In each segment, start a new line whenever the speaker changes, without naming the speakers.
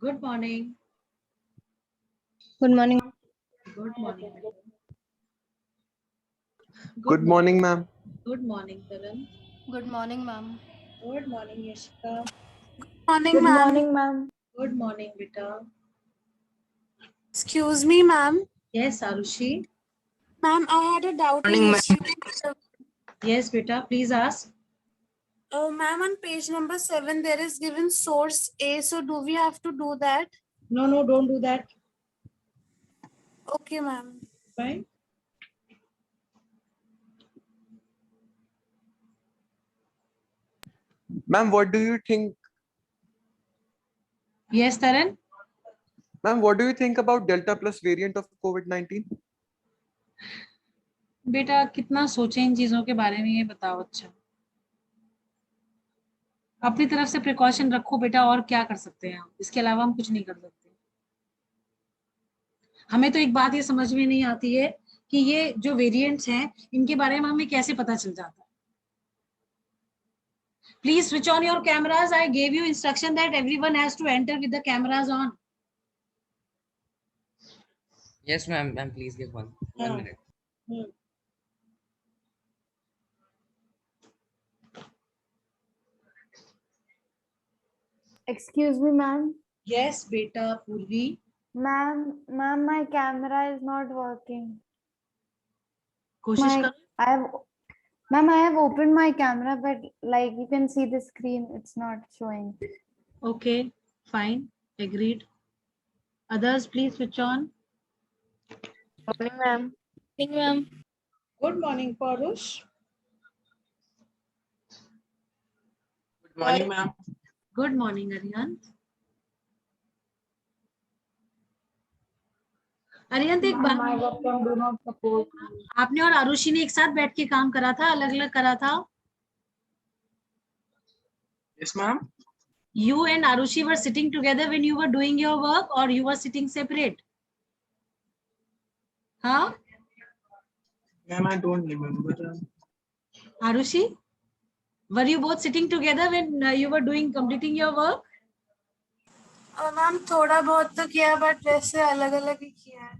Good morning.
Good morning.
Good morning.
Good morning, ma'am.
Good morning, Karan.
Good morning, ma'am.
Good morning, Yashika.
Morning,
Good
ma'am.
morning, ma'am.
Good morning, Beta.
Excuse me, ma'am.
Yes, Arushi.
Ma'am, I had a doubt in
Morning, ma'am.
history.
Yes, Beta. Please ask.
Ma'am, on page number 7, there is given source A. So, do we have to do that?
No, don't do that.
Okay, ma'am.
Fine.
Ma'am, what do you think?
Yes, Taran.
Ma'am, what do you think about Delta plus variant of COVID-19?
बेटा कितना सोचे इन चीजों के बारे में, ये बताओ। अच्छा, अपनी तरफ से प्रिकॉशन रखो बेटा, और क्या कर सकते हैं हम, इसके अलावा हम कुछ नहीं कर सकते। हमें तो एक बात ये समझ में नहीं आती है कि ये जो वेरिएंट्स हैं इनके बारे में हमें कैसे पता चल जाता है। Please switch on your cameras. I gave you instruction that everyone has to enter with the cameras on.
Yes, ma'am. Ma'am, please give one minute.
Excuse me, ma'am.
Yes, beta, Purvi.
Ma'am, my camera is not working.
कोशिश करो।
Ma'am, I have opened my camera, but like you can see the screen, it's not showing.
Okay, fine, agreed. Others, please switch on.
Morning, ma'am. Morning, ma'am.
Good morning, Parush.
Good morning, ma'am.
Good morning, Arihant. Arihant, एक बात, आपने और आरुषि ने एक साथ बैठ के काम करा था, अलग अलग करा था?
Yes, ma'am.
You and Arushi were sitting together when you were doing your work, or you were sitting separate? Huh?
Ma'am, I don't remember.
Arushi, were you both sitting together when you were completing your work?
Ma'am थोड़ा बहुत तो किया, but वैसे अलग अलग ही किया है।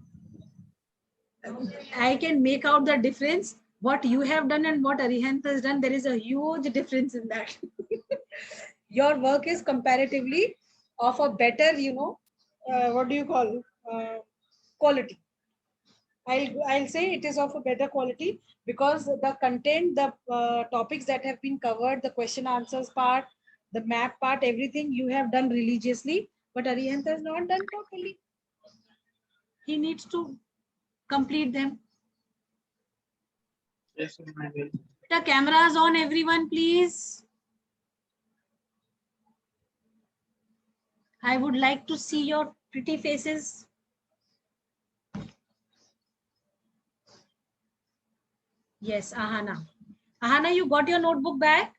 I can make out the difference. What you have done and what Arihant has done, there is a huge difference in that. Your work is comparatively of a better, what do you call, quality. I'll say it is of a better quality because the content, the topics that have been covered, the question answers part, the map part, everything you have done religiously, but Arihant has not done properly. He needs to complete them.
Yes, ma'am, I will.
The cameras on, everyone, please. I would like to see your pretty faces. Yes, Ahana. Ahana, you got your notebook back?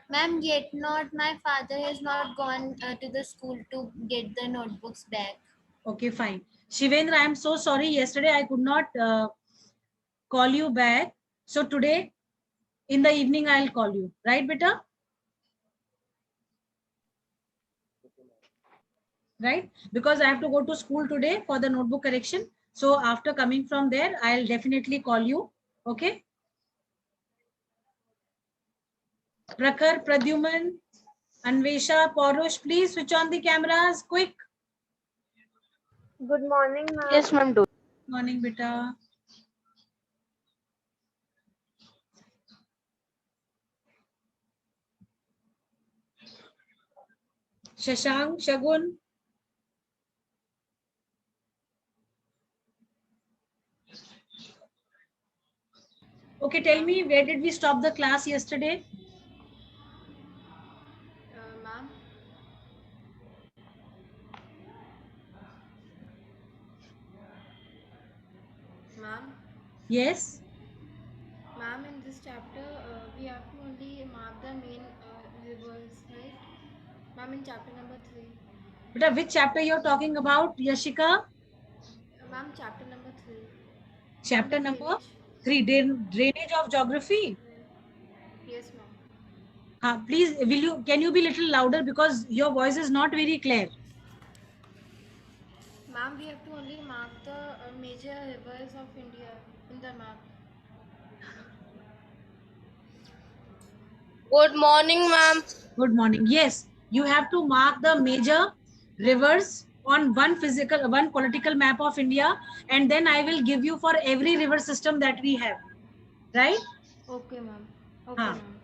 Ma'am, yet not. My father has not gone to the school to get the notebooks back.
Okay, fine. Shivendra, I am so sorry. Yesterday I could not call you back. So today in the evening I'll call you. Right, beta? Right? Because I have to go to school today for the notebook correction. So after coming from there, I'll definitely call you. Okay? Prakhar, Pradyuman, Anvesha, Paurush, please switch on the cameras. Quick.
Good morning, ma'am.
Yes, ma'am.
Morning, beta. Shashank, Shagun. Okay, tell me, where did we stop the class yesterday?
Ma'am. Ma'am.
Yes.
Ma'am, in this chapter, we have to only mark the main rivers, right? Ma'am, in chapter number 3.
Beta, which chapter you're talking about, Yashika?
Ma'am, chapter number 3.
Chapter
Ma'am,
number
drainage.
3, drainage of geography.
Yes, ma'am.
Please, can you be little louder because your voice is not very clear.
Ma'am, we have to only mark the major rivers of India in the map.
Good morning, ma'am.
Good morning. Yes, you have to mark the major rivers on one political map of India, and then I will give you for every river system that we have. Right?
Okay, ma'am. Okay,
Huh.
ma'am.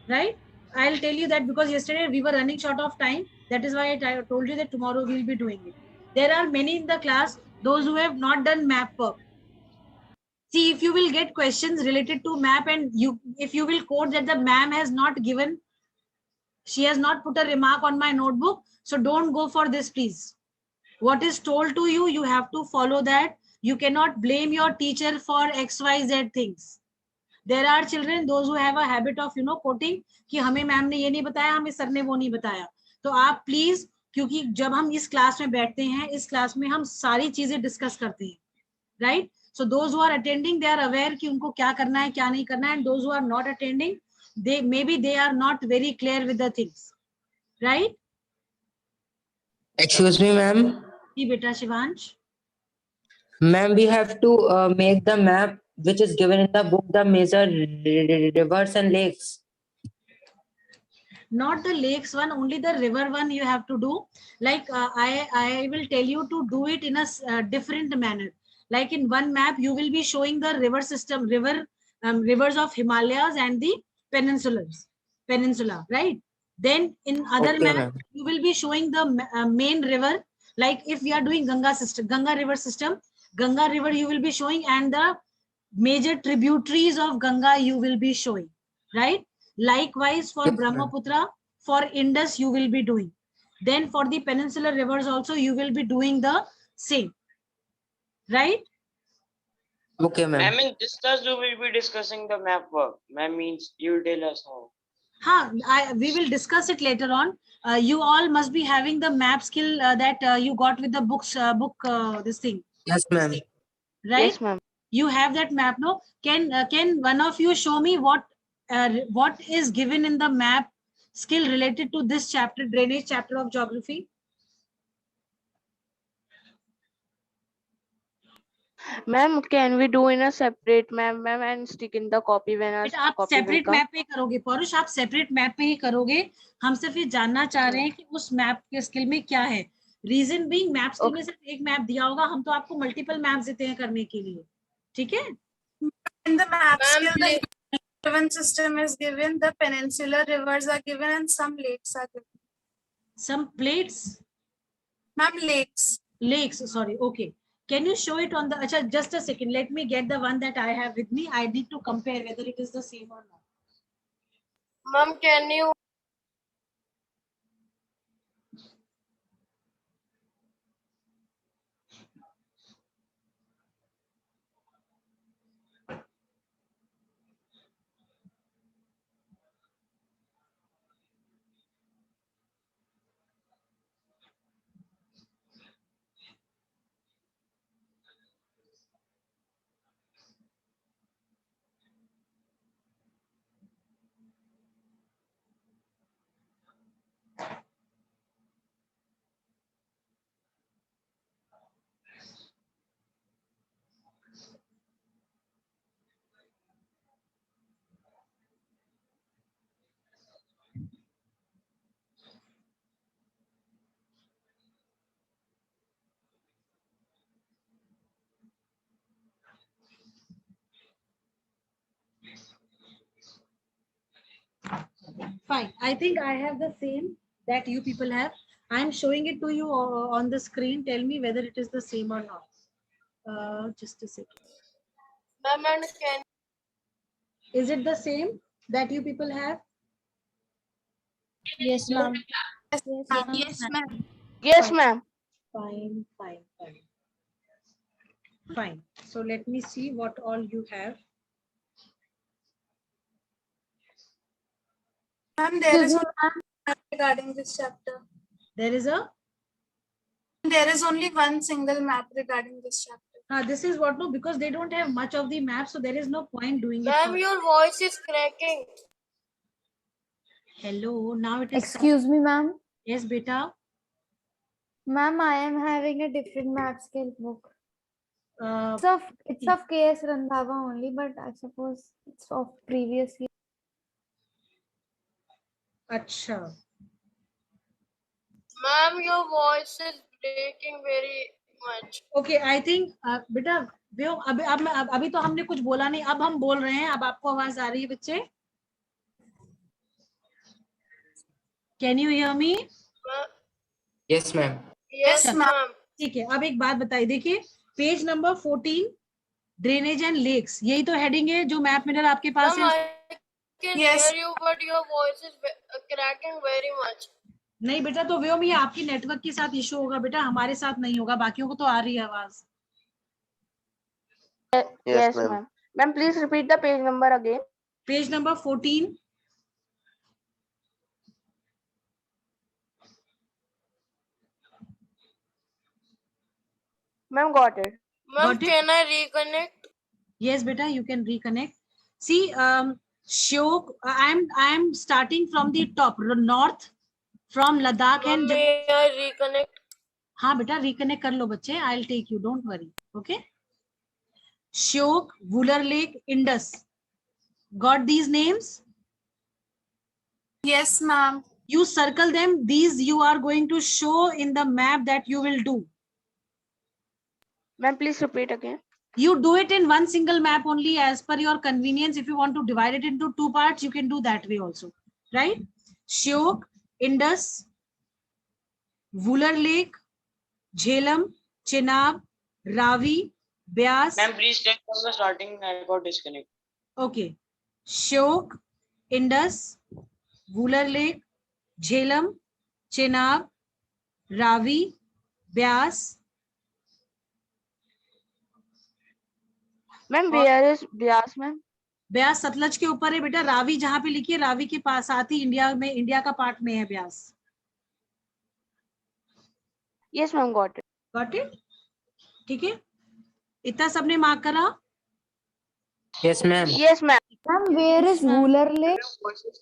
Right? I'll tell you that because yesterday we were running short of time. That is why I told you that tomorrow we'll be doing it. There are many in the class, those who have not done map work. See, if you will get questions related to map and if you will quote that the ma'am has not given, she has not put a remark on my notebook, so don't go for this, please. What is told to you, you have to follow that. You cannot blame your teacher for XYZ things. There are children, those who have a habit of, quoting कि हमें ma'am ने ये नहीं बताया, हमें sir ने वो नहीं बताया. तो आप प्लीज, क्योंकि जब हम इस क्लास में बैठते हैं, इस क्लास में हम सारी चीजें डिस्कस करते हैं, right? So those who are attending, they are aware कि उनको क्या करना है, क्या नहीं करना है, and those who are not attending, they are not very clear with the things, right?
Excuse me, ma'am.
जी बेटा Shivansh.
Ma'am, we have to make the map which is given in the book, the major rivers and lakes.
Not the lakes one, only the river one you have to do. Like I will tell you to do it in a different manner. Like in one map, you will be showing the river system, rivers of Himalayas and the peninsula, right? Then in other
Okay,
map,
ma'am.
you will be showing the main river. Like if we are doing Ganga river system, Ganga river you will be showing, and the major tributaries of Ganga you will be showing, right? Likewise for
Yes, ma'am.
Brahmaputra, for Indus you will be doing. Then for the peninsular rivers also you will be doing the same, right?
Okay, ma'am.
Ma'am, in this class we will be discussing the map work. Ma'am means you will tell us how.
We will discuss it later on. You all must be having the map skill that you got with the this thing,
Yes, ma'am.
right?
Yes, ma'am.
You have that map, no? Can one of you show me what is given in the map skill related to this chapter, drainage chapter of geography?
Ma'am, can we do in a separate ma'am and stick in the copy when our
बेटा आप
copy will
separate
come?
Map पे करोगे पौरुष, आप separate map पे ही करोगे. हम सिर्फ ये जानना चाह रहे हैं कि उस मैप के स्किल में क्या है. रीजन बीइंग मैप स्किल में सिर्फ एक मैप दिया होगा, हम तो आपको मल्टीपल मैप देते हैं करने के लिए, ठीक है?
In the map
Ma'am,
skill, the river system is given, the peninsular rivers are given, and some lakes are given.
Some plates,
Ma'am, lakes.
sorry, okay. Can you show it on the, acha, just a second, let me get the one that I have with me. I need to compare whether it is the same or not.
Ma'am, can you?
Fine. I think I have the same that you people have. I am showing it to you on the screen. Tell me whether it is the same or not. Just a second.
Ma'am, and can
Is it the same that you people have?
Yes, ma'am.
Yes, ma'am.
yes, ma'am.
Fine. Fine. So let me see what all you have.
Ma'am, there is one map regarding this chapter.
There is
only one single map regarding this chapter.
this is what, no, because they don't have much of the map, so there is no point doing it.
Ma'am, your voice is cracking.
Hello. Now it is.
Excuse me, ma'am.
Yes, beta.
Ma'am, I am having a different map scale book.
Uh,
It's of KS Randhawa only, but I suppose it's of previous year.
Acha.
Ma'am, your voice is breaking very much.
Okay, I think बेटा व्यो अभी तो हमने कुछ बोला नहीं, अब हम बोल रहे हैं, अब आपको आवाज आ रही है बच्चे? Can you hear me?
Yes, ma'am.
Yes, ma'am.
ठीक है, अब एक बात बताइए, देखिए page number 14 drainage and lakes, यही तो हेडिंग है जो मैप मिरर आपके पास
Ma'am,
है।
I can hear you, but your voice is cracking very much.
नहीं बेटा, तो व्योम ये आपकी नेटवर्क के साथ इशू होगा बेटा, हमारे साथ नहीं होगा, बाकियों को तो आ रही है आवाज।
Yes, ma'am. Ma'am, please repeat the page number again.
Page number 14
Ma'am, got it.
Ma'am,
Got it?
can I reconnect?
Yes, beta, you can reconnect. See, Shyok, I'm starting from the top, north, from Ladakh
Ma'am,
and
may I reconnect?
हाँ बेटा reconnect कर लो बच्चे, I'll take you, don't worry, okay? Shyok, Wular Lake, Indus. Got these names?
Yes, ma'am.
You circle them. These you are going to show in the map that you will do.
Ma'am, please repeat again.
You do it in one single map only as per your convenience. If you want to divide it into two parts, you can do that way also, right? Shyok, Indus, Wular Lake, Jhelum, Chenab, Ravi, Byas.
Ma'am, please take from the starting. I got disconnect.
Okay. Shyok, Indus, Wular Lake, Jhelum, Chenab, Ravi, Byas.
Ma'am, where is Byas, ma'am?
Beas Sutlej के ऊपर है बेटा, रावी जहां पे लिखी है, रावी के पास साथ ही इंडिया का पार्ट में है Beas.
Yes, ma'am, got it.
Got it? ठीक है, इतना सबने मार्क करा?
Yes, ma'am.
Yes, ma'am.
Ma'am, where is Wular Lake?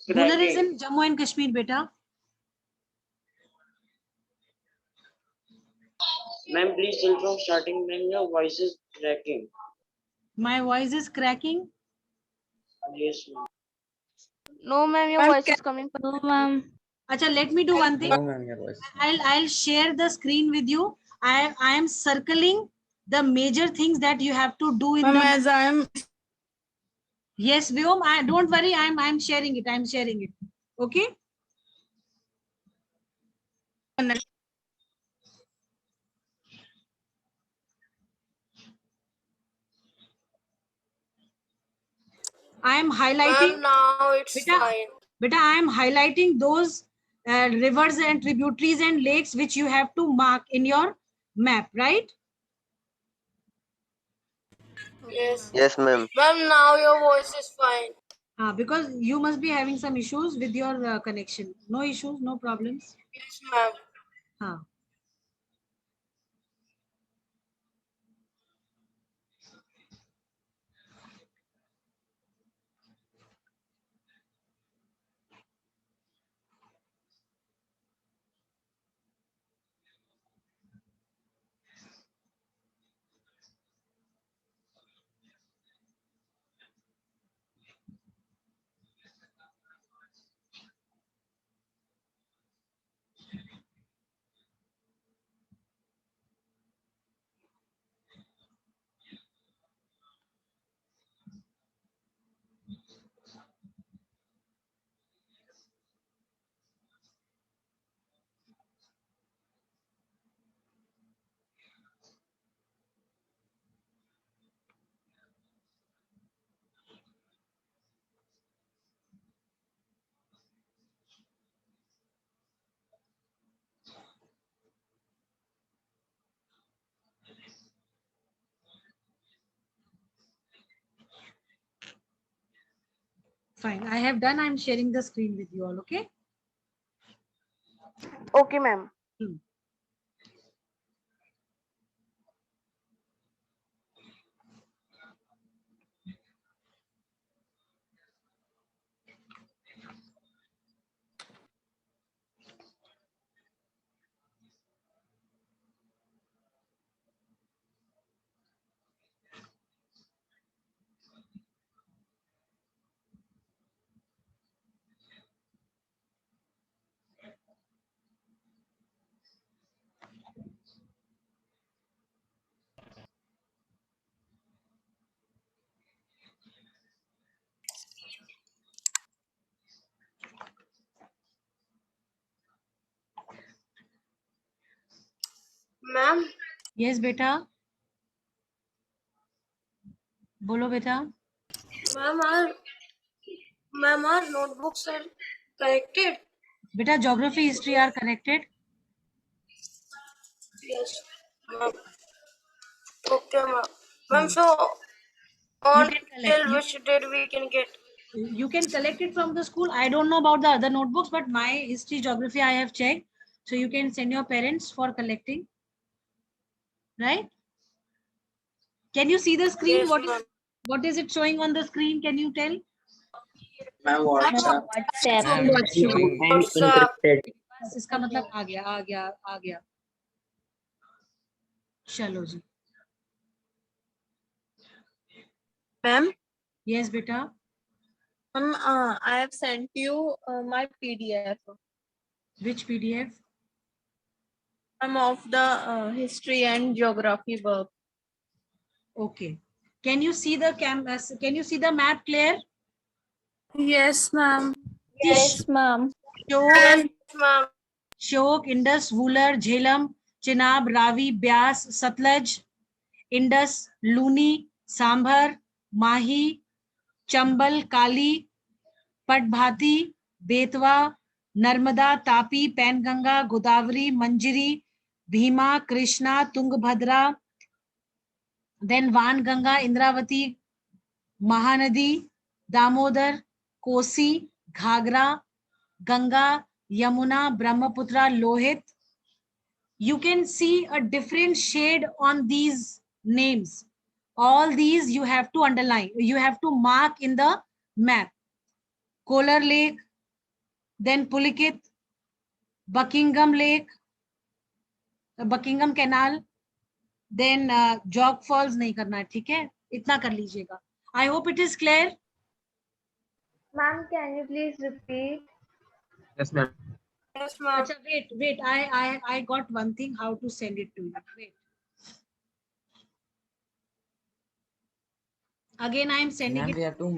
Wular is in Jammu and Kashmir बेटा।
Ma'am, please tell from starting. Ma'am, your voice is cracking.
My voice is cracking.
Yes, ma'am.
No, ma'am, your voice is coming.
No, ma'am.
अच्छा, let me do one thing.
No, ma'am, your voice.
I'll share the screen with you. I am circling the major things that you have to do in
Ma'am,
the.
as I am.
Yes, Vyom, don't worry. I'm sharing it. I'm sharing it. Okay. I am highlighting.
Ma'am, now it's fine.
Beta, I am highlighting those rivers and tributaries and lakes which you have to mark in your map, right?
Yes.
Yes, ma'am.
Ma'am, now your voice is fine.
Because you must be having some issues with your connection. No issues, no problems.
Yes, ma'am.
हाँ. Fine. I have done. I'm sharing the screen with you all. Okay.
Okay, ma'am.
Ma'am
yes बेटा, बोलो बेटा।
Ma'am our notebooks are corrected.
बेटा geography history are corrected.
Yes, ma'am. Okay, ma'am. Ma'am, so on
can collect.
till which date we can get?
You can collect it from the school. I don't know about the other notebooks, but my history, geography, I have checked. So you can send your parents for collecting. Right? Can you see the screen?
Yes, ma'am.
What is it showing on the screen? Can you tell?
Ma'am, WhatsApp.
WhatsApp.
Ma'am, it's showing and
WhatsApp.
encrypted.
इसका मतलब आ गया. चलो जी.
Ma'am,
Yes बेटा.
ma'am, I have sent you my PDF.
Which PDF?
I'm of the history and geography work.
Okay. Can you see the Can you see the map clear?
Yes, ma'am.
Yes, ma'am.
Yes, ma'am.
Shyok, Indus, Wooler, Jhelum, Chenab, Ravi, Byas, Satluj, Indus, Luni, Sambhar, Mahi, Chambal, Kali, Patbhati, Betwa, Narmada, Tapi, Penganga, Godavari, Manjiri, Bhima, Krishna, Tungabhadra, then Vanganga, Indravati, Mahanadi, Damodar, Kosi, Ghagra, Ganga, Yamuna, Brahmaputra, Lohit. You can see a different shade on these names. All these you have to underline. You have to mark in the map. Kolar Lake, then Pulikit, Buckingham Lake, Buckingham Canal, then Jog Falls नहीं करना है, ठीक है? इतना कर लीजिएगा. I hope it is clear.
Ma'am, can you please repeat?
Yes, ma'am.
Yes, ma'am.
Acha, wait. I got one thing how to send it to you. Wait. Again, I am sending
Ma'am,
it.
we have to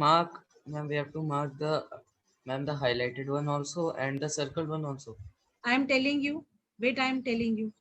mark the highlighted one also and the circled one also.
I am telling you. Wait, I am telling you.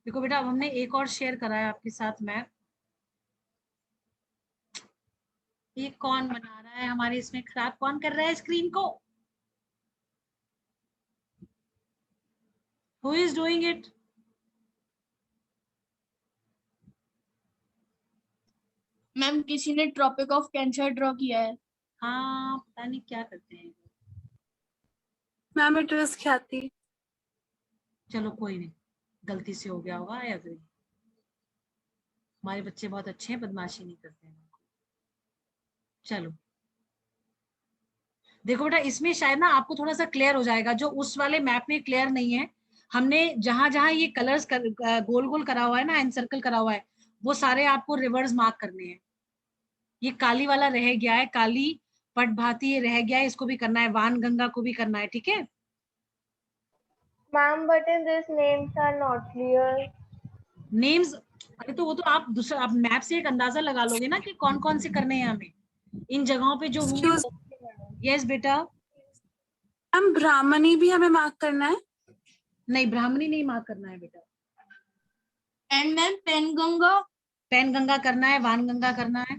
देखो बेटा, अब हमने एक और share करा है आपके साथ मैप. ये कौन बना रहा है हमारे इसमें? खराब कौन कर रहा है स्क्रीन को? Who is doing it?
Ma'am किसी ने ट्रॉपिक ऑफ कैंसर ड्रॉ किया है.
हाँ, पता नहीं क्या करते हैं.
मैम इट वाज ख्याति.
चलो कोई नहीं, गलती से हो गया होगा या फिर हमारे बच्चे बहुत अच्छे हैं, बदमाशी नहीं करते हैं. चलो देखो बेटा, इसमें शायद ना आपको थोड़ा सा क्लियर हो जाएगा. जो उस वाले मैप में क्लियर नहीं है, हमने जहां जहां ये कलर्स गोल गोल करा हुआ है ना, एंड सर्कल करा हुआ है, वो सारे आपको रिवर्स मार्क करने हैं. ये काली वाला रह गया है, काली पटभाती ये रह गया है, इसको भी करना है. वान गंगा को भी करना है, ठीक है?
Ma'am, but in these names are not clear.
Names, अरे तो वो तो आप दूसरा, आप मैप से एक अंदाजा लगा लोगे ना कि कौन कौन से करने हैं हमें इन जगहों पे जो होंगे. यस बेटा.
मैम ब्राह्मणी भी हमें मार्क करना है?
नहीं, ब्राह्मणी नहीं मार्क करना है बेटा.
And ma'am Penganga?
पेनगंगा करना है, वान गंगा करना है.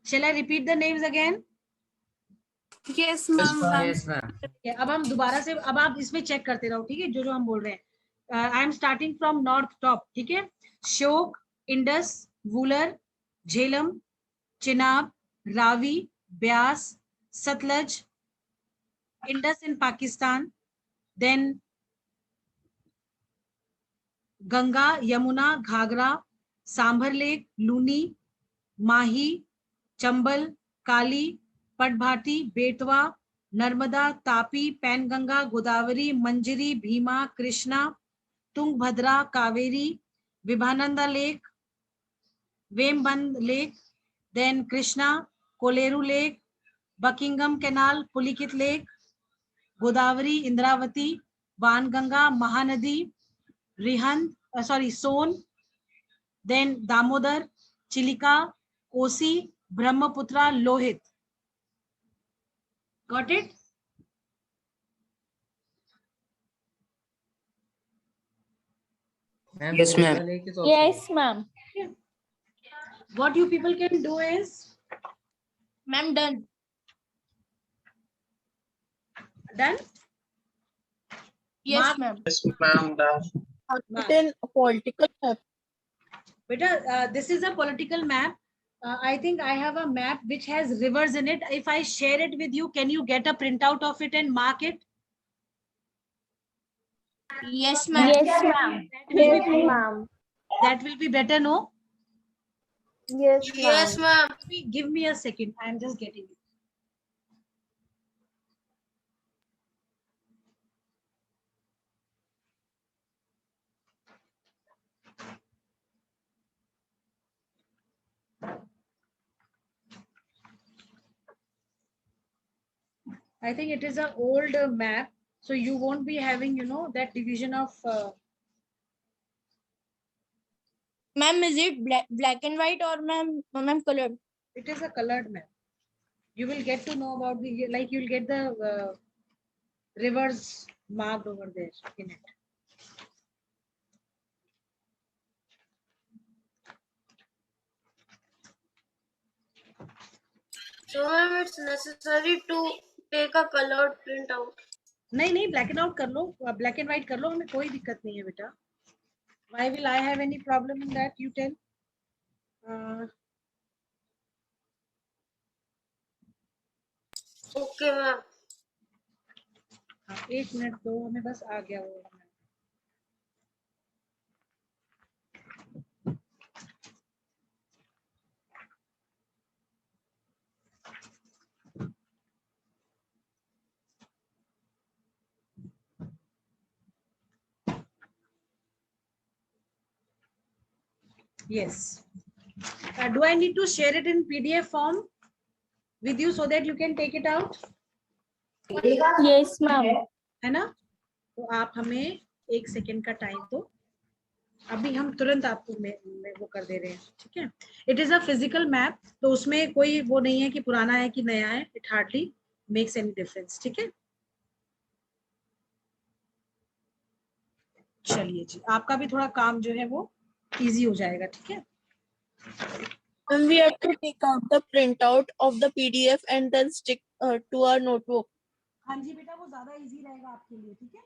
Shall I repeat the names again?
Yes, ma'am.
Yes, ma'am.
अब हम दोबारा से, अब आप इसमें चेक करते रहो, ठीक है, जो जो हम बोल रहे हैं. I am starting from north top, ठीक है. Shyok, Indus, Wular, Jhelum, Chenab, Ravi, Beas, Sutlej, Indus in Pakistan, then Ganga, Yamuna, Ghaghara, Sambhar lake, Luni, Mahi, Chambal, Kali, Patbhati, Betwa, Narmada, Tapi, Painganga, Godavari, Manjari, Bhima, Krishna, Tungabhadra, Kaveri, Vibhananda lake, Vembanad lake, then Krishna, Kolleru lake, Buckingham canal, Pulicat lake, Godavari, Indravati, Wainganga, Mahanadi, Rihand, Son, then Damodar, Chilika, Kosi, Brahmaputra, Lohit. Got it?
Yes, ma'am.
Yes, ma'am.
What you people can do is,
Ma'am, done.
done?
Yes,
Mark.
ma'am.
Yes, ma'am.
Then political map.
Beta, this is a political map. I think I have a map which has rivers in it. If I share it with you, can you get a printout of it and mark it?
Yes, ma'am. Yes, ma'am.
That will be better, no?
Yes,
Yes, ma'am.
Give me a second. I am just getting it. I think it is an old map, so you won't be having, you know, that division of.
Ma'am, is it black and white or ma'am colored?
It is a colored map. You will get to know about the, like you'll get the rivers marked over there in it.
So, ma'am, it's necessary to take a colored printout.
नहीं black and out कर लो, black and white कर लो, हमें कोई दिक्कत नहीं है बेटा. Why will I have any problem in that? You tell.
Okay, ma'am.
एक मिनट दो, हमें बस आ गया वो. Yes. Do I need to share it in PDF form with you so that you can take it out?
Yes, ma'am.
है ना? तो आप हमें एक सेकेंड का टाइम दो, अभी हम तुरंत आपको मैं वो कर दे रहे हैं, ठीक है. It is a physical map, तो उसमें कोई वो नहीं है कि पुराना है कि नया है. It hardly makes any difference, ठीक है. चलिए जी, आपका भी थोड़ा काम जो है वो इजी हो जाएगा, ठीक है.
And we have to take out the printout of the PDF and then stick to our notebook.
हाँ जी बेटा, वो ज्यादा इजी रहेगा आपके लिए, ठीक है.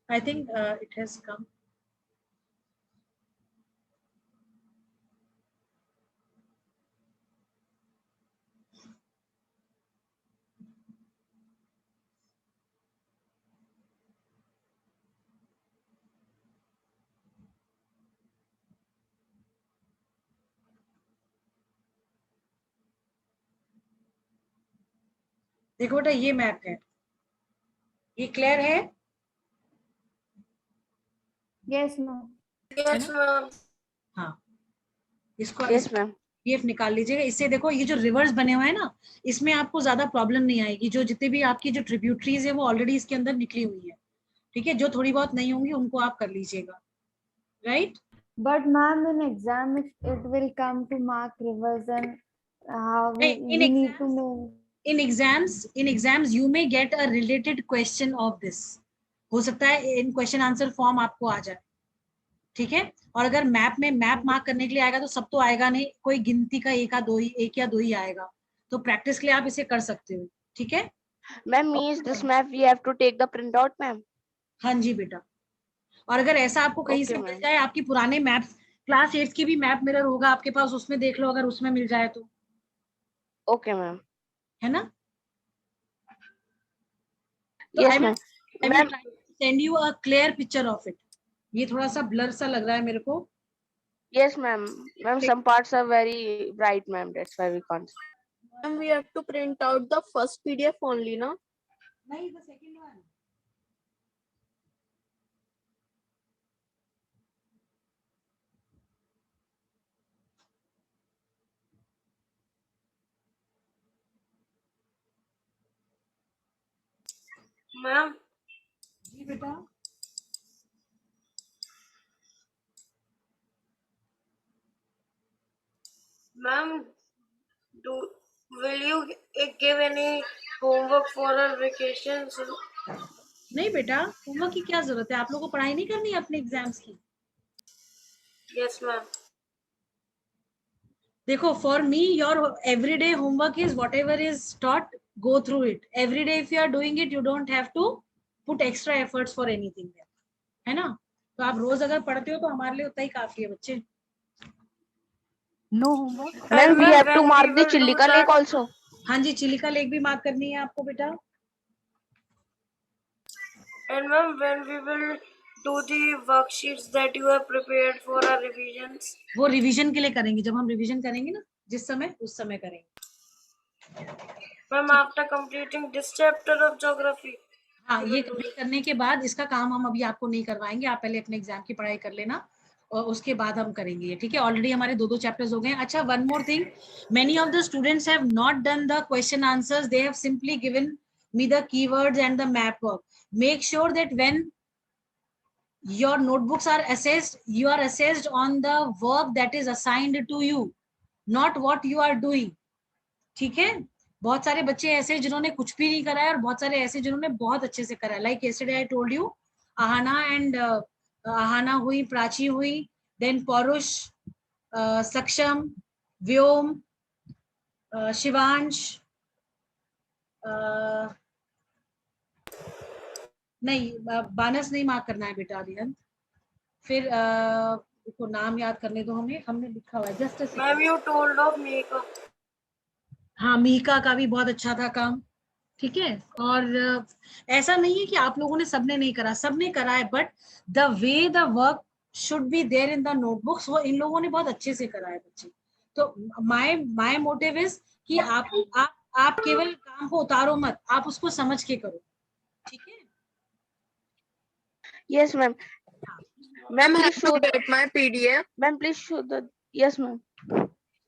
I think it has come. देखो बेटा ये मैप है, ये क्लियर है?
Yes, ma'am.
Yes, ma'am.
हाँ, इसको
Yes, ma'am.
पीडीएफ निकाल लीजिएगा। इससे देखो ये जो रिवर्स बने हुए हैं ना, इसमें आपको ज्यादा प्रॉब्लम नहीं आएगी। जो जितने भी आपकी जो ट्रिब्यूटरीज है वो ऑलरेडी इसके अंदर निकली हुई है, ठीक है। जो थोड़ी बहुत नहीं होंगी उनको आप कर लीजिएगा, right?
But ma'am, in exam, if it will come to mark revision, how we need to know.
In exams you may get a related question of this. हो सकता है इन क्वेश्चन आंसर फॉर्म आपको आ जाए, ठीक है। और अगर मैप में मैप मार्क करने के लिए आएगा तो सब तो आएगा नहीं, कोई गिनती का एक या दो ही आएगा। तो प्रैक्टिस के लिए आप इसे कर सकते हो, ठीक है।
Ma'am, means this map we have to take the printout, ma'am.
हाँ जी बेटा। और अगर ऐसा आपको कहीं से मिल जाए, आपकी पुराने मैप्स क्लास 8 की भी मैप मिरर होगा आपके पास, उसमें देख लो, अगर उसमें मिल जाए तो।
Okay, ma'am.
है ना? तो
Yes,
I will
ma'am.
try to send you a clear picture of it. ये थोड़ा सा ब्लर सा लग रहा है मेरे को।
Yes, ma'am. Ma'am, some parts are very bright, ma'am. That's why we can't.
And we have to print out the first PDF only, no?
नहीं, the second one.
Ma'am.
जी बेटा।
Ma'am, will you give any homework for our vacations?
नहीं बेटा, homework की क्या जरूरत है? आप लोगों को पढ़ाई नहीं करनी है अपने एग्जाम्स की?
Yes, ma'am.
देखो, for me your everyday homework is whatever is taught, go through it every day. If you are doing it, you don't have to put extra efforts for anything there, है ना? तो आप रोज अगर पढ़ते हो तो हमारे लिए उतना ही काफी है बच्चे।
No homework.
Ma'am, we have to mark the Chilika Lake also.
हाँ जी, चिलिका लेक भी मार्क करनी है आपको बेटा।
And ma'am, when we will do the worksheets that you have prepared for our revisions?
वो रिवीजन के लिए करेंगे, जब हम रिवीजन करेंगे ना जिस समय, उस समय करेंगे।
Ma'am, after completing this chapter of geography?
हाँ, ये कंप्लीट करने के बाद इसका काम हम अभी आपको नहीं करवाएंगे, आप पहले अपने एग्जाम की पढ़ाई कर लेना और उसके बाद हम करेंगे, ठीक है। ऑलरेडी हमारे 2 चैप्टर्स हो गए हैं। अच्छा, one more thing, many of the students have not done the question answers, they have simply given me the keywords and the map work. Make sure that when your notebooks are assessed, you are assessed on the work that is assigned to you, not what you are doing, ठीक है। बहुत सारे बच्चे ऐसे जिन्होंने कुछ भी नहीं करा है और बहुत सारे ऐसे जिन्होंने बहुत अच्छे से करा है। Like yesterday I told you, Aahana and Aahana हुई, प्राची हुई, देन पौरुष, सक्षम, व्योम, शिवांश, नहीं बानस नहीं मार्क करना है बेटा अरिहंत। फिर देखो नाम याद करने दो हमें, हमने लिखा हुआ है just.
Ma'am, you told of Mika.
हाँ, मीका का भी बहुत अच्छा था काम, ठीक है। और ऐसा नहीं है कि आप लोगों ने सबने नहीं करा, सबने करा है, but the way the work should be there in the notebooks, वो इन लोगों ने बहुत अच्छे से करा है बच्चे। तो माय मोटिव इज कि आप केवल काम को उतारो मत, आप उसको समझ के करो, ठीक है।
Yes, ma'am.
Ma'am, have to get my PDF.
Ma'am, please show the. Yes, ma'am.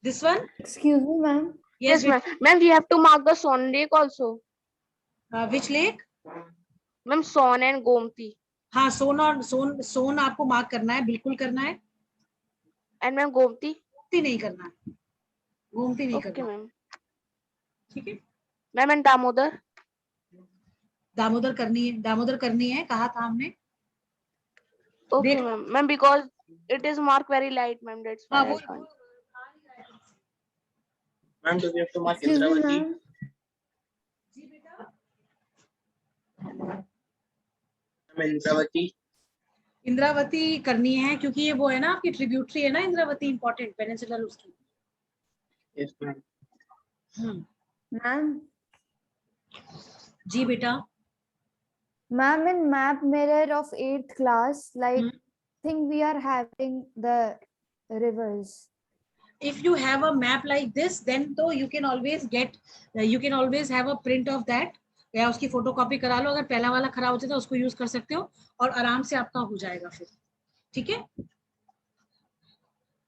This one?
Excuse me, ma'am.
Yes, ma'am. Ma'am, we have to mark the Son Lake also.
Which lake?
Ma'am, Son and Gomti.
हाँ, सोन और सोन आपको mark करना है, बिल्कुल करना है।
And ma'am, Gomti?
Gomti नहीं करना है, गोमती नहीं करना।
Okay, ma'am.
ठीक है।
Ma'am, and Damodar?
दामोदर करनी है, कहा था हमने।
Okay, ma'am. Ma'am, because it is marked very light, ma'am. That's why I can't.
Ma'am, do we have to mark
Excuse me,
Indravati?
ma'am.
Ma'am, Indravati.
Indravati करनी है क्योंकि ये वो है ना आपकी ट्रिब्यूटरी है ना, इंद्रावती इंपॉर्टेंट पेनिनसुलर उसकी।
Yes, ma'am.
Ma'am.
जी बेटा।
Ma'am, in map mirror of 8th class, like think we are having the rivers.
if you have a map like this, then तो you can always get, you can always have a print of that, या उसकी photocopy करा लो, अगर पहला वाला खराब हो जाता है उसको यूज कर सकते हो और आराम से आपका हो जाएगा फिर, ठीक है?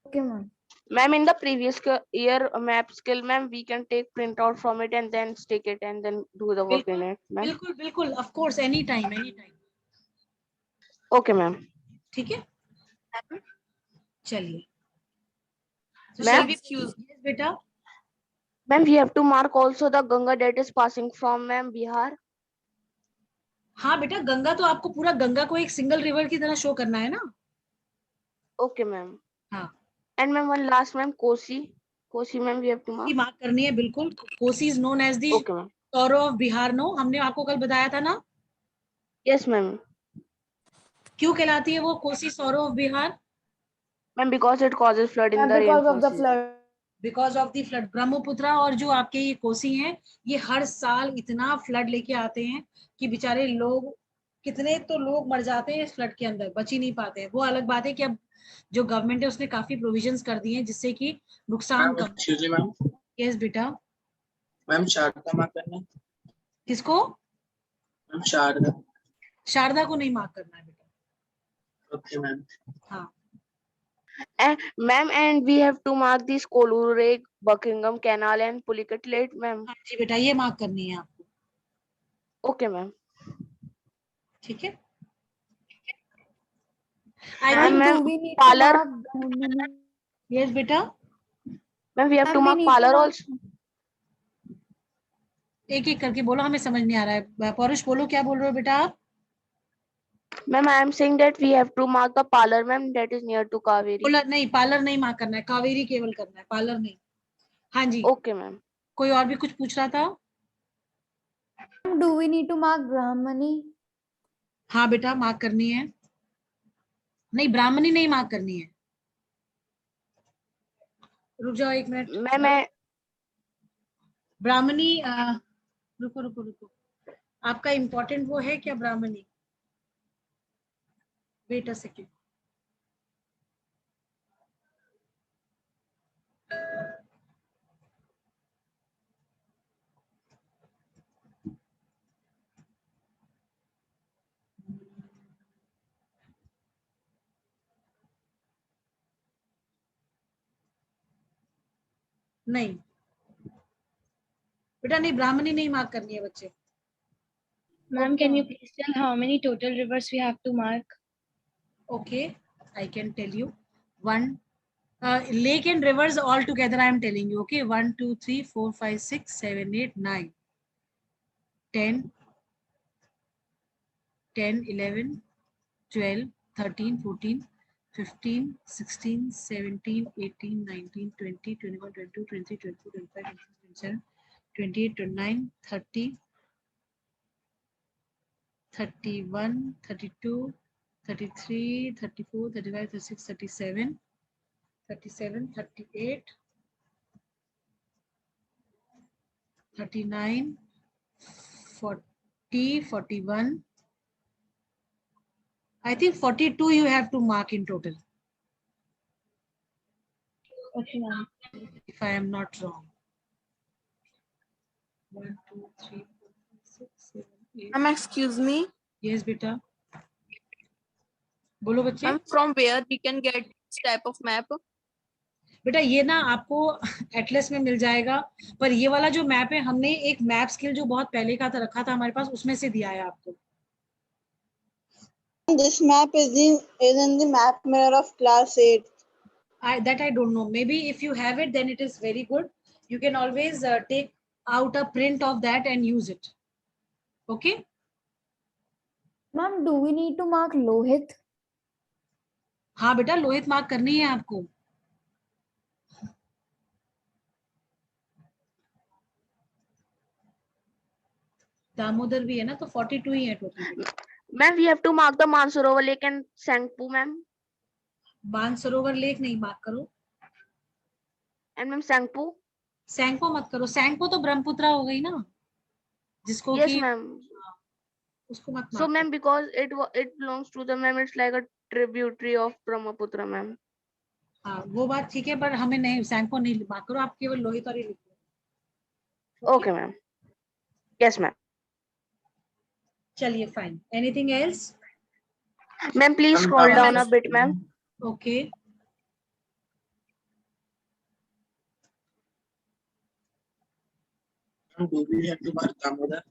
Okay, ma'am.
Ma'am, in the previous year map skill, ma'am, we can take print out from it and then stick it and then do the work in it, ma'am.
बिल्कुल बिल्कुल, of course, any time.
Okay, ma'am.
ठीक है, चलिए.
Ma'am,
yes, बेटा.
Ma'am, we have to mark also the Ganga that is passing from, ma'am, Bihar.
हाँ बेटा, गंगा तो आपको पूरा गंगा को एक सिंगल रिवर की तरह शो करना है ना.
Okay, ma'am.
हाँ.
And ma'am, one last, ma'am, Kosi, ma'am, we have to
mark करनी है बिल्कुल. Kosi is known as the
okay, ma'am.
Sorrow of Bihar. No, हमने आपको कल बताया था ना.
Yes, ma'am.
क्यों कहलाती है वो Kosi Sorrow of Bihar?
Ma'am, because it causes flood in the
because of the
rainfall
flood.
Because of the flood. Brahmaputra और जो आपके ये कोसी हैं, ये हर साल इतना फ्लड लेके आते हैं कि बेचारे लोग, कितने तो लोग मर जाते हैं इस फ्लड के अंदर, बच ही नहीं पाते हैं. वो अलग बात है कि अब जो गवर्नमेंट है उसने काफी प्रोविजंस कर दिए हैं जिससे कि नुकसान कम.
मैम.
यस बेटा.
मैम शारदा मार्क करना है.
किसको?
मैम शारदा.
शारदा को नहीं मार्क करना है बेटा.
Okay ma'am.
हाँ.
Ma'am, and we have to mark this Kolur Lake, Buckingham Canal and Pulicat Lake, ma'am.
हाँ जी बेटा, ये मार्क करनी है आपको.
Okay, ma'am.
ठीक है.
Ma'am, Palar.
Yes बेटा.
Ma'am, we have to mark Palar also.
एक एक करके बोलो, हमें समझ नहीं आ रहा है. पौरुष बोलो, क्या बोल रहे हो बेटा आप?
Ma'am, I am saying that we have to mark the Palar, ma'am, that is near to Kaveri.
नहीं, पार्लर नहीं मार्क करना है, कावेरी केवल करना है, पार्लर नहीं. हाँ जी.
Okay, ma'am.
कोई और भी कुछ पूछ रहा था?
Do we need to mark Brahmani?
हाँ बेटा, मार्क करनी है. नहीं, ब्राह्मणी नहीं मार्क करनी है. रुक जाओ एक मिनट.
मैं
ब्राह्मणी, रुको. आपका इम्पोर्टेंट वो है क्या ब्राह्मणी? Wait a second. नहीं बेटा, नहीं, ब्राह्मणी नहीं मार्क करनी है बच्चे.
Ma'am, can you please tell how many total rivers we have to mark?
Okay, I can tell you. 1 lake and rivers all together I am telling you. Okay, 1 2 3 4 5 6 7 8 9 10 11 12 13 14 15 16 17 18 19 20 21 22 23 24 25 26 27 28 29 30 31 32 33 34 35 36 37 38 39 40 41. I think 42 you have to mark in total.
Okay, ma'am.
If I am not wrong. 1 2 3 4 5 6 7 8.
Excuse me.
Yes beta. बोलो बच्चे.
From where we can get this type of map?
बेटा ये ना आपको Atlas में मिल जाएगा, पर ये वाला जो मैप है हमने एक मैप स्किल जो बहुत पहले का था रखा था हमारे पास, उसमें से दिया है आपको.
This map is in the map mirror of class 8.
That I don't know. Maybe if you have it, then it is very good. You can always take out a print of that and use it. Okay.
Ma'am, do we need to mark Lohit?
हाँ बेटा, Lohit mark करनी है आपको. दामोदर भी है ना, तो 42 ही है total.
Ma'am, we have to mark the Mansarovar Lake and Sangpu, ma'am.
Mansarovar lake नहीं मार्क करो.
And ma'am, Sangpu?
सैंगपो मत करो. सैंगपो तो ब्रह्मपुत्रा हो गई ना, जिसको
yes,
कि
ma'am.
उसको मत.
So ma'am, because it belongs to the, ma'am, it's like a tributary of Brahmaputra, ma'am.
हाँ वो बात ठीक है, पर हमें नहीं, सैम को नहीं मार्क करो, आप केवल लोहित और ही लिखो.
Okay, ma'am. Yes, ma'am.
चलिए fine. Anything else?
Ma'am, please scroll down a bit, ma'am.
Okay.
Do we have to mark Damodar?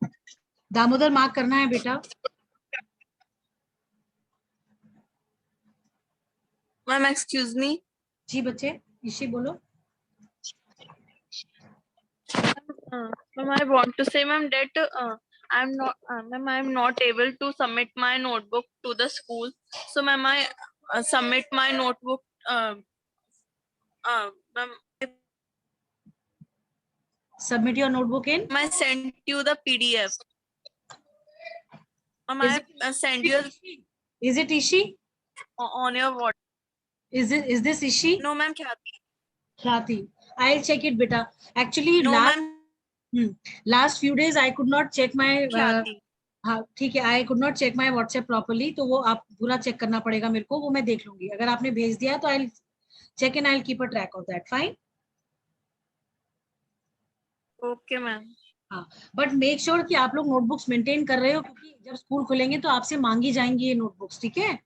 Damodar mark करना है बेटा.
Ma'am, excuse me.
जी बच्चे, ईशी बोलो.
Ma'am, I want to say, ma'am, that I'm not, ma'am, I'm not able to submit my notebook to the school. So, ma'am, I submit my notebook. Ma'am,
Submit your notebook in.
I sent you the PDF. Ma'am, I send you
Is it Ishi?
on your what?
Is this Ishi?
No, ma'am, Khyati.
Khyati. I'll check it, beta. Actually,
No,
last few days I could not check my.
Khyati.
हाँ ठीक है, I could not check my WhatsApp properly, तो वो आप पूरा check करना पड़ेगा मेरे को, वो मैं देख लूंगी. अगर आपने भेज दिया तो I'll check and I'll keep a track of that. Fine.
Okay, ma'am.
हाँ, बट मेक श्योर कि आप लोग नोटबुक्स मेंटेन कर रहे हो, क्योंकि जब स्कूल खुलेंगे तो आपसे मांगी जाएंगी ये नोटबुक्स. ठीक है.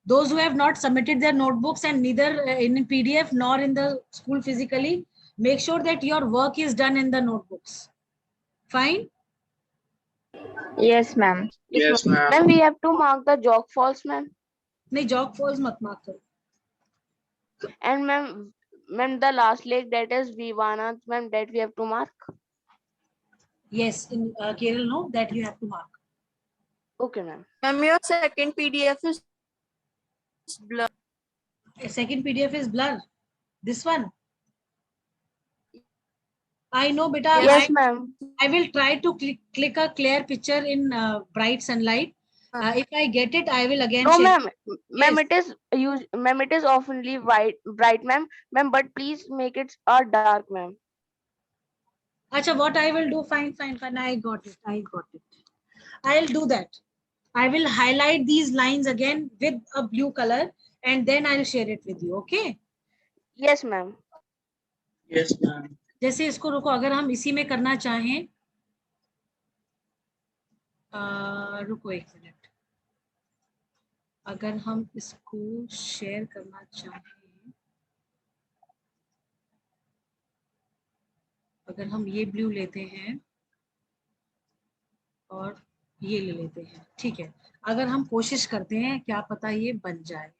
Those who have not submitted their notebooks and neither in PDF nor in the school physically, make sure that your work is done in the notebooks. Fine?
Yes, ma'am.
Yes, ma'am.
Ma'am, we have to mark the jog falls, ma'am.
नहीं, jog falls मत mark करो.
And ma'am, the last leg, that is Vivana, ma'am, that we have to mark.
Yes, in Kerala, no, that you have to mark.
Okay, ma'am.
Ma'am, your second PDF is blur.
Second PDF is blur. This one. I know, beta.
Yes, ma'am.
I will try to click a clear picture in bright sunlight. If I get it, I will again.
No,
share.
ma'am. Ma'am, it is ma'am, it is oftenly bright, ma'am. Ma'am, but please make it dark, ma'am.
Acha, what I will do? Fine. I got it. I'll do that. I will highlight these lines again with a blue color, and then I'll share it with you. Okay?
Yes, ma'am.
Yes, ma'am.
जैसे इसको रुको, अगर हम इसी में करना चाहें, रुको एक मिनट. अगर हम इसको शेयर करना चाहें, अगर हम ये ब्लू लेते हैं और ये ले लेते हैं, ठीक है. अगर हम कोशिश करते हैं, क्या पता ये बन जाए.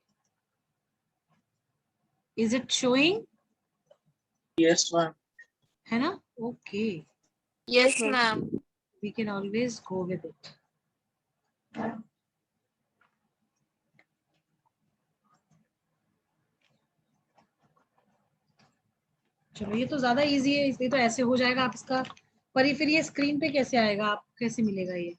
Is it showing?
Yes, ma'am.
है ना? Okay.
Yes, ma'am.
We can always go with it. चलो, ये तो ज्यादा इजी है, इसलिए तो ऐसे हो जाएगा आप इसका. पर फिर ये स्क्रीन पे कैसे आएगा, आप कैसे मिलेगा ये?